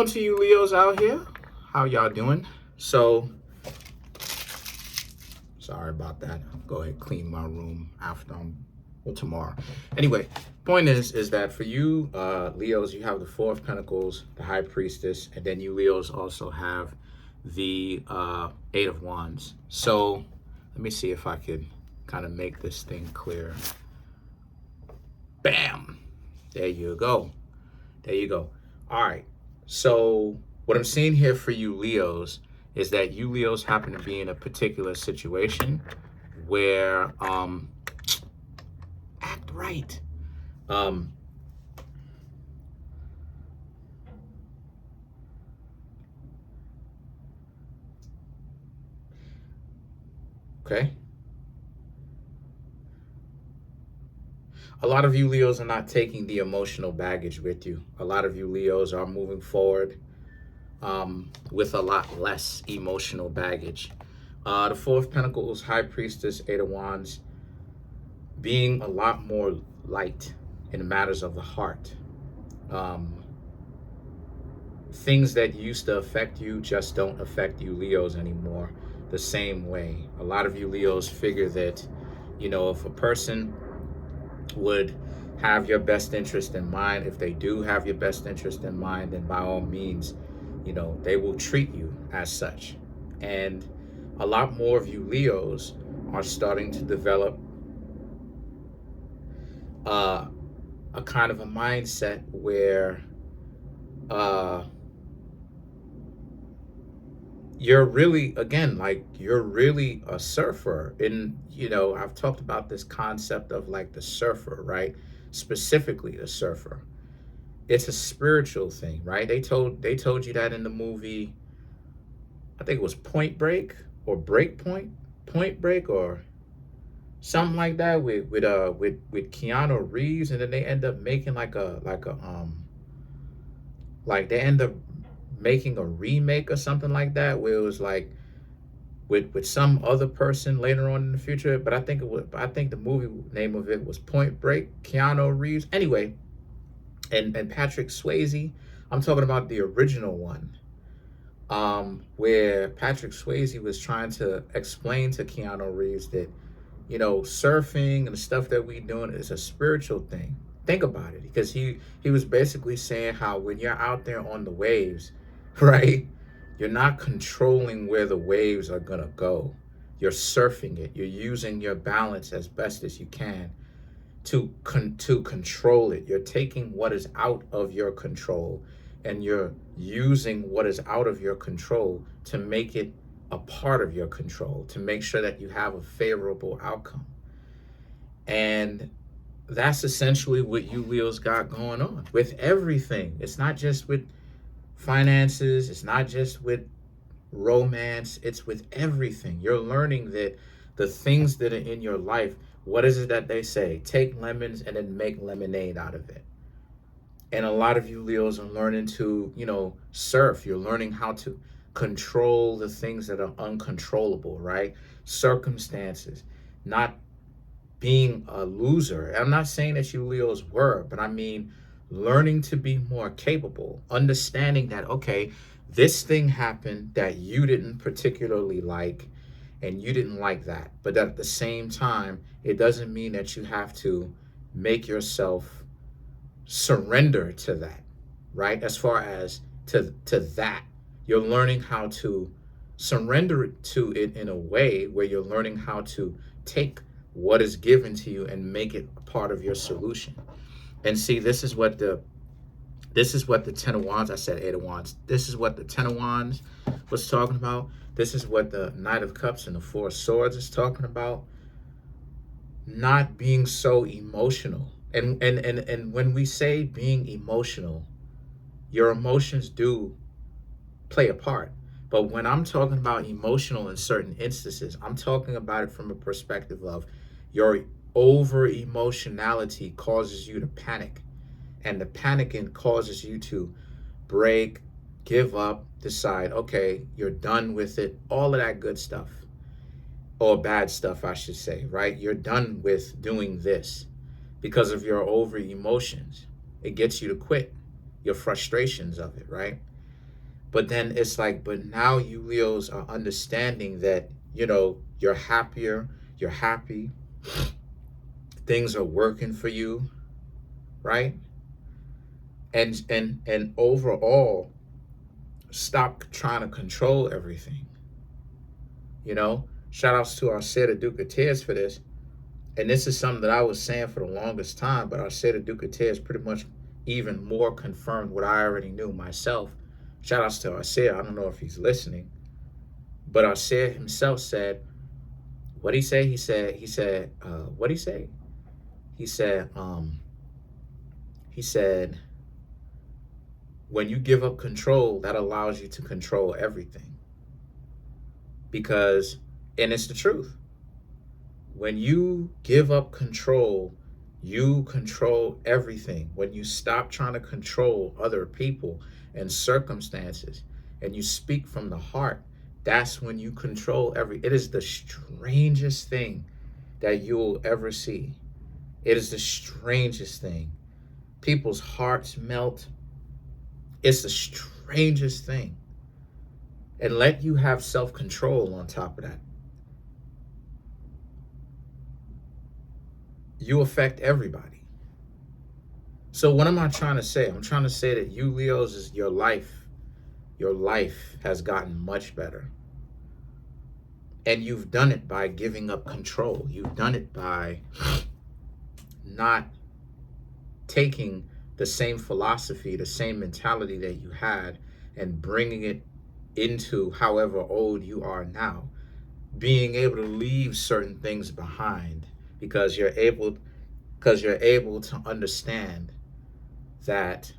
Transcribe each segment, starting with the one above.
To you Leos out here, how y'all doing? So sorry about that. Go ahead, clean my room after tomorrow. Anyway, point is that for you Leos, you have the Four of Pentacles, the High Priestess, and then you Leos also have the Eight of Wands. So let me see if I could kind of make this thing clear. Bam! There you go. There you go. All right. So what I'm seeing here for you Leos is that you Leos happen to be in a particular situation where act right. Okay. A lot of you Leos are not taking the emotional baggage with you. A lot of you Leos are moving forward with a lot less emotional baggage. The Four of Pentacles, High Priestess, Eight of Wands, being a lot more light in matters of the heart. Things that used to affect you just don't affect you Leos anymore the same way. A lot of you Leos figure that, if a person would have your best interest in mind, if they do have your best interest in mind, then by all means, they will treat you as such. And a lot more of you Leos are starting to develop a kind of a mindset where you're really, again, like you're really a surfer. And I've talked about this concept of like the surfer, right? Specifically the surfer. It's a spiritual thing, right? They told you that in the movie, I think it was Point Break or Point Break or something like that with Keanu Reeves, and then they end up making like they end up making a remake or something like that, where it was like with some other person later on in the future. But I think the movie name of it was Point Break, Keanu Reeves. Anyway, and Patrick Swayze. I'm talking about the original one, where Patrick Swayze was trying to explain to Keanu Reeves that, surfing and the stuff that we doing is a spiritual thing. Think about it, because he was basically saying how when you're out there on the waves, right, you're not controlling where the waves are gonna go. You're surfing it. You're using your balance as best as you can to control it. You're taking what is out of your control and you're using what is out of your control to make it a part of your control, to make sure that you have a favorable outcome. And that's essentially what you Leos got going on with everything. It's not just with finances, it's not just with romance, it's with everything. You're learning that the things that are in your life, what is it that they say? Take lemons and then make lemonade out of it. And a lot of you Leos are learning to, surf. You're learning how to control the things that are uncontrollable, right? Circumstances, not being a loser. I'm not saying that you Leos were, but I mean learning to be more capable, understanding that, okay, this thing happened that you didn't particularly like, and you didn't like that. But at the same time, it doesn't mean that you have to make yourself surrender to that, right? As far as to that, you're learning how to surrender to it in a way where you're learning how to take what is given to you and make it a part of your solution. And see, this is what the Ten of Wands, I said Eight of Wands. This is what the Ten of Wands was talking about. This is what the Knight of Cups and the Four of Swords is talking about. Not being so emotional. And when we say being emotional, your emotions do play a part. But when I'm talking about emotional in certain instances, I'm talking about it from a perspective of your over emotionality causes you to panic. And the panicking causes you to break, give up, decide, okay, you're done with it, all of that good stuff. Or bad stuff, I should say, right? You're done with doing this because of your over emotions. It gets you to quit, your frustrations of it, right? But then it's like, but now you Leos are understanding that, you're happier, you're happy, things are working for you, right? And overall, stop trying to control everything. Shout outs to our Seder Duke of Tears for this. And this is something that I was saying for the longest time, but our Seder Duke of Tears pretty much even more confirmed what I already knew myself. Shout outs to Arcea. I don't know if he's listening, but Arcea himself said, what he say? He said, what he say? He said, when you give up control, that allows you to control everything. Because, and it's the truth, when you give up control, you control everything. When you stop trying to control other people and circumstances, and you speak from the heart, that's when you control it is the strangest thing that you'll ever see. It is the strangest thing. People's hearts melt. It's the strangest thing. And let you have self-control on top of that. You affect everybody. So what am I trying to say? I'm trying to say that you Leos, is your life has gotten much better. And you've done it by giving up control. You've done it by not taking the same philosophy, the same mentality that you had, and bringing it into however old you are now. Being able to leave certain things behind because you're able to understand that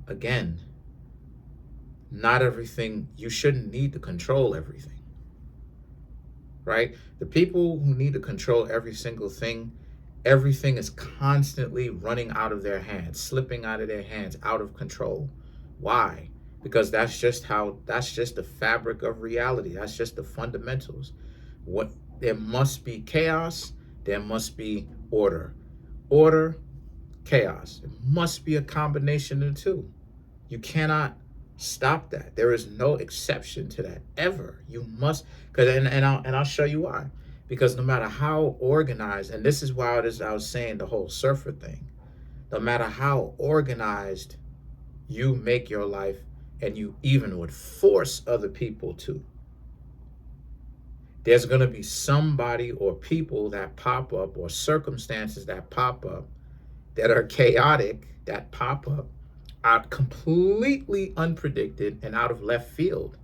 again, not everything, you shouldn't need to control everything, right? The people who need to control every single thing, everything is constantly running out of their hands, slipping out of their hands, out of control. Why? Because that's just the fabric of reality. That's just the fundamentals. There must be chaos, there must be order. Order, chaos. It must be a combination of the two. You cannot stop that. There is no exception to that ever. You must, and I'll show you why. Because no matter how organized, and this is why I was saying the whole surfer thing, no matter how organized you make your life, and you even would force other people to, there's going to be somebody or people that pop up, or circumstances that pop up, that are chaotic, that pop up, are completely unpredicted and out of left field,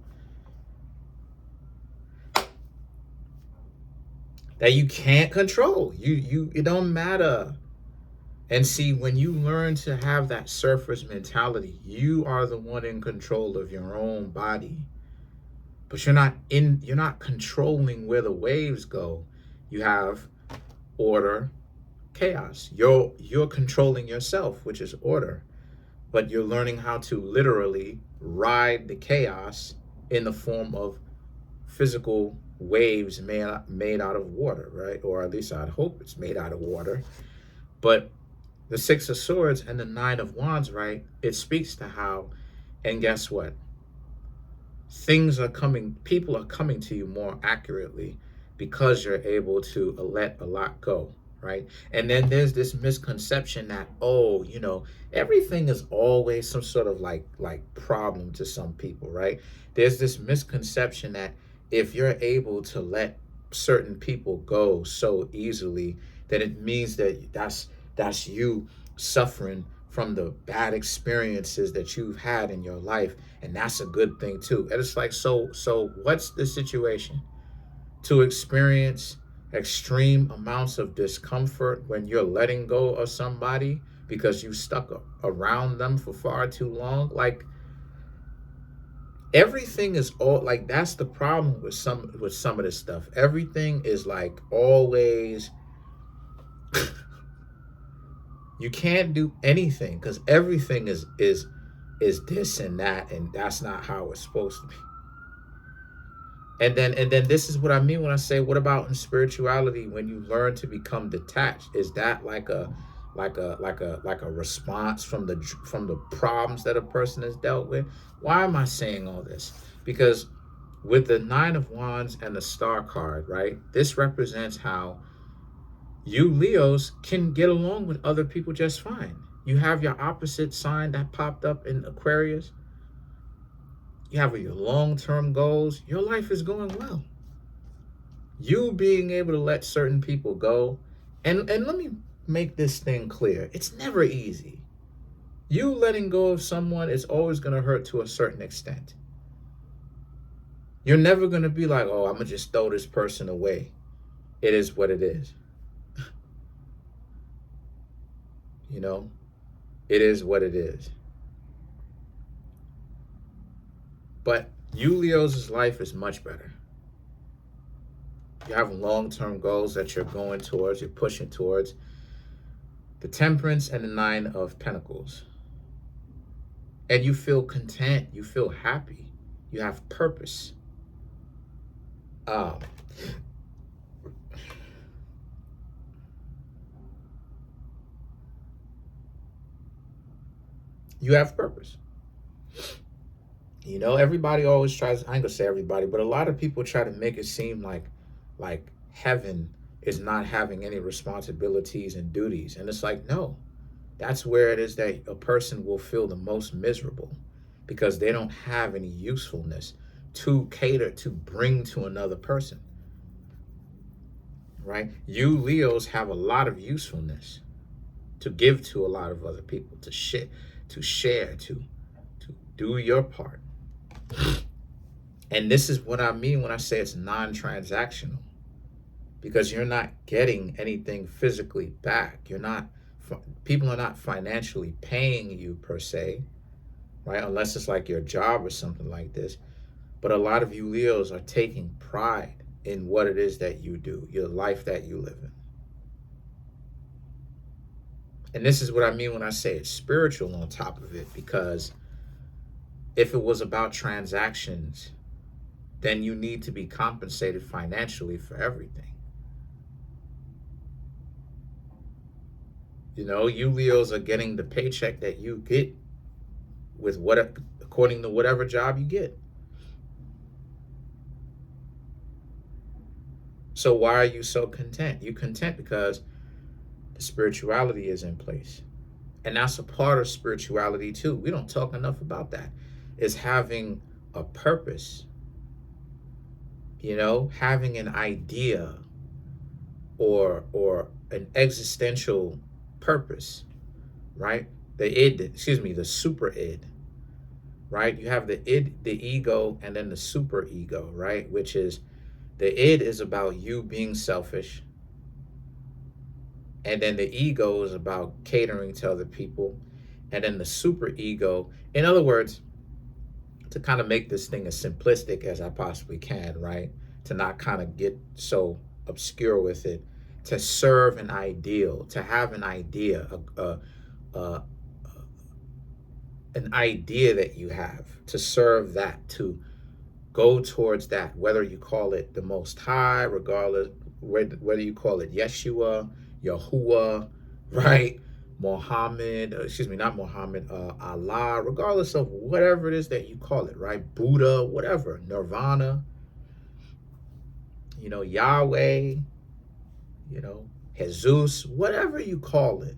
that you can't control. It don't matter. And see, when you learn to have that surfer's mentality, you are the one in control of your own body. But you're not controlling where the waves go. You have order, chaos. You're controlling yourself, which is order. But you're learning how to literally ride the chaos in the form of physical waves made out of water, right? Or at least I'd hope it's made out of water. But the Six of Swords and the Nine of Wands, right? It speaks to how, and guess what? People are coming to you more accurately because you're able to let a lot go, right? And then there's this misconception that, everything is always some sort of like problem to some people, right? There's this misconception that if you're able to let certain people go so easily, that it means that's you suffering from the bad experiences that you've had in your life, and that's a good thing too. And it's like, so what's the situation? To experience extreme amounts of discomfort when you're letting go of somebody because you stuck around them for far too long? Like, everything is all like, that's the problem with some of this stuff. Everything is like always you can't do anything because everything is this and that, and that's not how it's supposed to be. And then this is what I mean when I say, what about in spirituality when you learn to become detached? Is that like a like a response from the problems that a person has dealt with. Why am I saying all this? Because with the Nine of Wands and the Star card, right? This represents how you Leos can get along with other people just fine. You have your opposite sign that popped up in Aquarius. You have your long-term goals. Your life is going well. You being able to let certain people go, and let me make this thing clear. It's never easy. You letting go of someone is always going to hurt to a certain extent. You're never going to be like, oh, I'm going to just throw this person away. It is what it is. You know, it is what it is. But you Leo's life is much better. You have long-term goals that you're going towards, you're pushing towards. The Temperance and the Nine of Pentacles. And you feel content, you feel happy, you have purpose. You have purpose. You know, everybody always tries, I ain't gonna say everybody, but a lot of people try to make it seem like heaven is not having any responsibilities and duties. And it's like, no, that's where it is that a person will feel the most miserable, because they don't have any usefulness to cater, to bring to another person, right? You Leos have a lot of usefulness to give to a lot of other people, to share, to do your part. And this is what I mean when I say it's non-transactional, because you're not getting anything physically back. People are not financially paying you per se, right? Unless it's like your job or something like this. But a lot of you Leos are taking pride in what it is that you do, your life that you live in. And this is what I mean when I say it's spiritual on top of it, because if it was about transactions, then you need to be compensated financially for everything. You know, you Leos are getting the paycheck that you get with according to whatever job you get. So why are you so content? You're content because the spirituality is in place. And that's a part of spirituality too. We don't talk enough about that. Is having a purpose. You know, having an idea or an existential purpose, right? The super id, right? You have the id, the ego, and then the super ego, right? Which is, the id is about you being selfish, and then the ego is about catering to other people, and then the super ego, in other words, to kind of make this thing as simplistic as I possibly can, right? To not kind of get so obscure with it, to serve an ideal, to have an idea, an idea that you have, to serve that, to go towards that, whether you call it the Most High, regardless, whether you call it Yeshua, Yahuwah, right? Muhammad, not Muhammad, Allah, regardless of whatever it is that you call it, right? Buddha, whatever, Nirvana, you know, Yahweh, you know, Jesus, whatever you call it.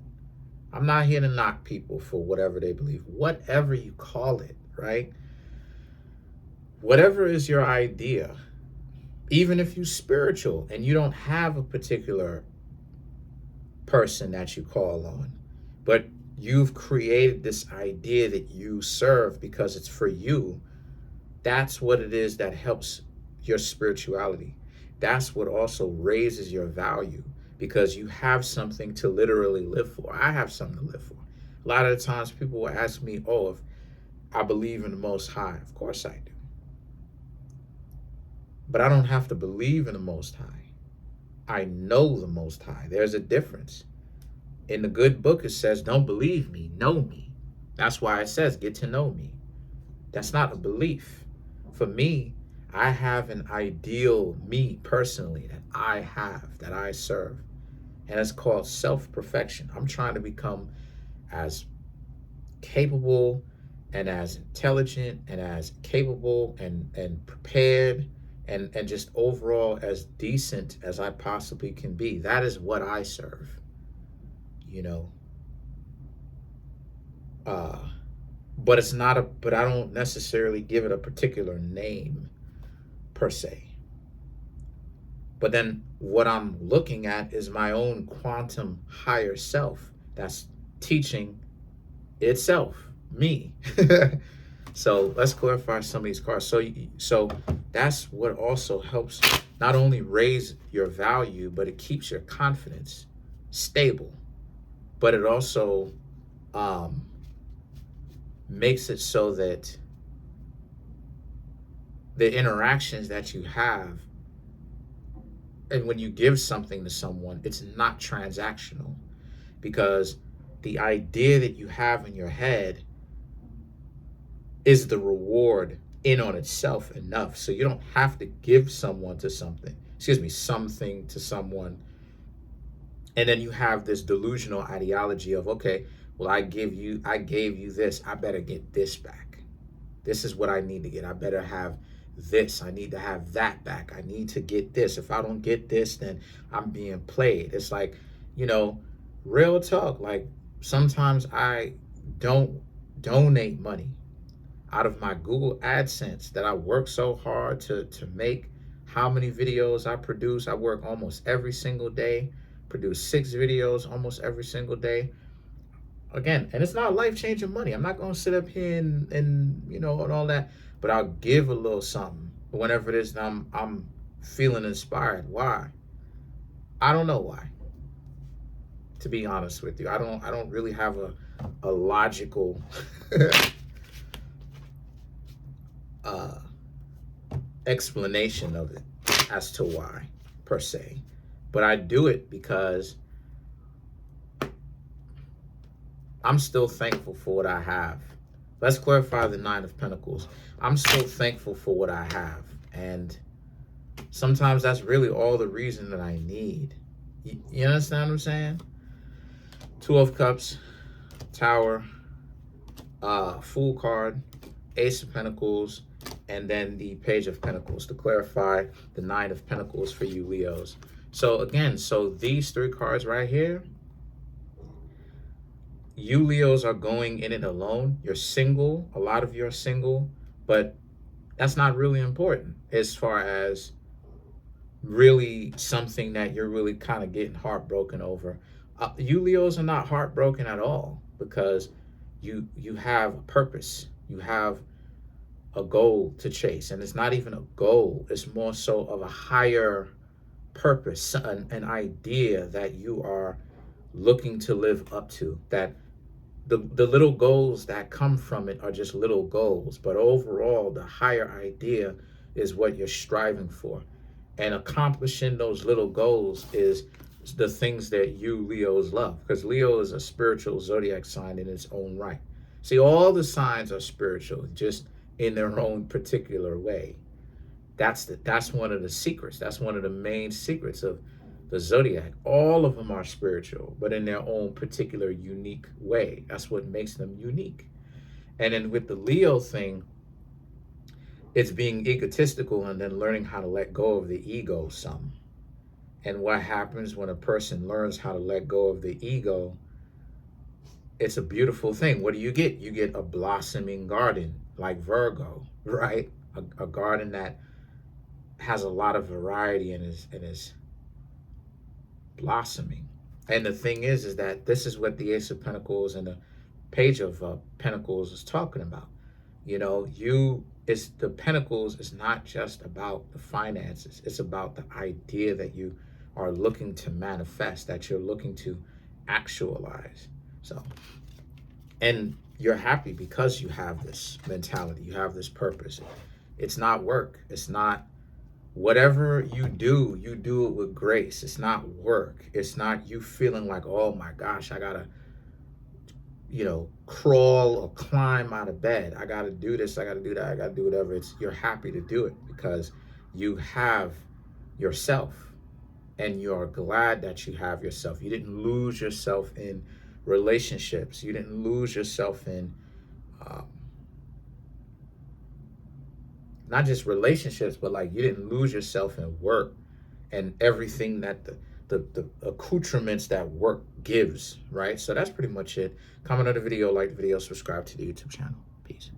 I'm not here to knock people for whatever they believe, whatever you call it, right? Whatever is your idea, even if you're spiritual and you don't have a particular person that you call on, but you've created this idea that you serve because it's for you, that's what it is that helps your spirituality. That's what also raises your value, because you have something to literally live for. I have something to live for. A lot of the times people will ask me, oh, if I believe in the Most High. Of course I do. But I don't have to believe in the Most High. I know the Most High. There's a difference. In the good book, it says, don't believe me, know me. That's why it says, get to know me. That's not a belief. For me, I have an ideal, me personally, that I have, that I serve. and it's called self-perfection. I'm trying to become as capable and as intelligent and as capable and prepared and just overall as decent as I possibly can be. That is what I serve, you know. Uh, but it's not a, but I don't necessarily give it a particular name per se. But then what I'm looking at is my own quantum higher self that's teaching itself, me. So let's clarify some of these cards. So that's what also helps not only raise your value, but it keeps your confidence stable. But it also um, makes it so that the interactions that you have, and when you give something to someone, it's not transactional, because the idea that you have in your head is the reward in on itself enough. So you don't have to give something to someone. And then you have this delusional ideology of, okay, well, I gave you this, I better get this back. This is what I need to get. I better have this. I need to have that back. I need to get this. If I don't get this, then I'm being played. It's like, you know, real talk. Like, sometimes I don't donate money out of my Google AdSense that I work so hard to make. How many videos I produce? I work almost every single day, produce 6 videos almost every single day. Again, and it's not life-changing money. I'm not going to sit up here and you know, and all that, but I'll give a little something whenever it is that I'm feeling inspired. Why? I don't know why. To be honest with you, I don't really have a logical uh, explanation of it as to why, per se. But I do it because I'm still thankful for what I have. Let's clarify the Nine of Pentacles. I'm still thankful for what I have. And sometimes that's really all the reason that I need. You understand what I'm saying? Two of Cups, Tower, Fool card, Ace of Pentacles, and then the Page of Pentacles to clarify the Nine of Pentacles for you Leos. So again, so these 3 cards right here, you Leos are going in it alone. You're single. A lot of you are single, but that's not really important as far as really something that you're really kind of getting heartbroken over. You Leos are not heartbroken at all, because you have a purpose. You have a goal to chase, and it's not even a goal. It's more so of a higher purpose, an idea that you are looking to live up to, that the little goals that come from it are just little goals, but overall the higher idea is what you're striving for. And accomplishing those little goals is the things that you Leos love, because Leo is a spiritual zodiac sign in its own right. See, all the signs are spiritual, just in their own particular way. That's one of the secrets. That's one of the main secrets of the zodiac. All of them are spiritual, but in their own particular unique way. That's what makes them unique. And then with the Leo thing, it's being egotistical and then learning how to let go of the ego some. And what happens when a person learns how to let go of the ego, it's a beautiful thing. What do? You get a blossoming garden like Virgo, right? A garden that has a lot of variety and is blossoming. And the thing is that this is what the Ace of Pentacles and the Page of Pentacles is talking about. You know, it's the Pentacles is not just about the finances. It's about the idea that you are looking to manifest, that you're looking to actualize. So, and you're happy because you have this mentality, you have this purpose. It's not work. It's not, whatever you do it with grace. It's not work. It's not you feeling like, oh my gosh, I gotta, crawl or climb out of bed. I gotta do this, I gotta do that, I gotta do whatever. You're happy to do it because you have yourself. and you are glad that you have yourself. You didn't lose yourself in relationships. You didn't lose yourself in um, not just relationships, but like you didn't lose yourself in work and everything that the accoutrements that work gives, right? So that's pretty much it. Comment on the video, like the video, subscribe to the YouTube channel. Peace.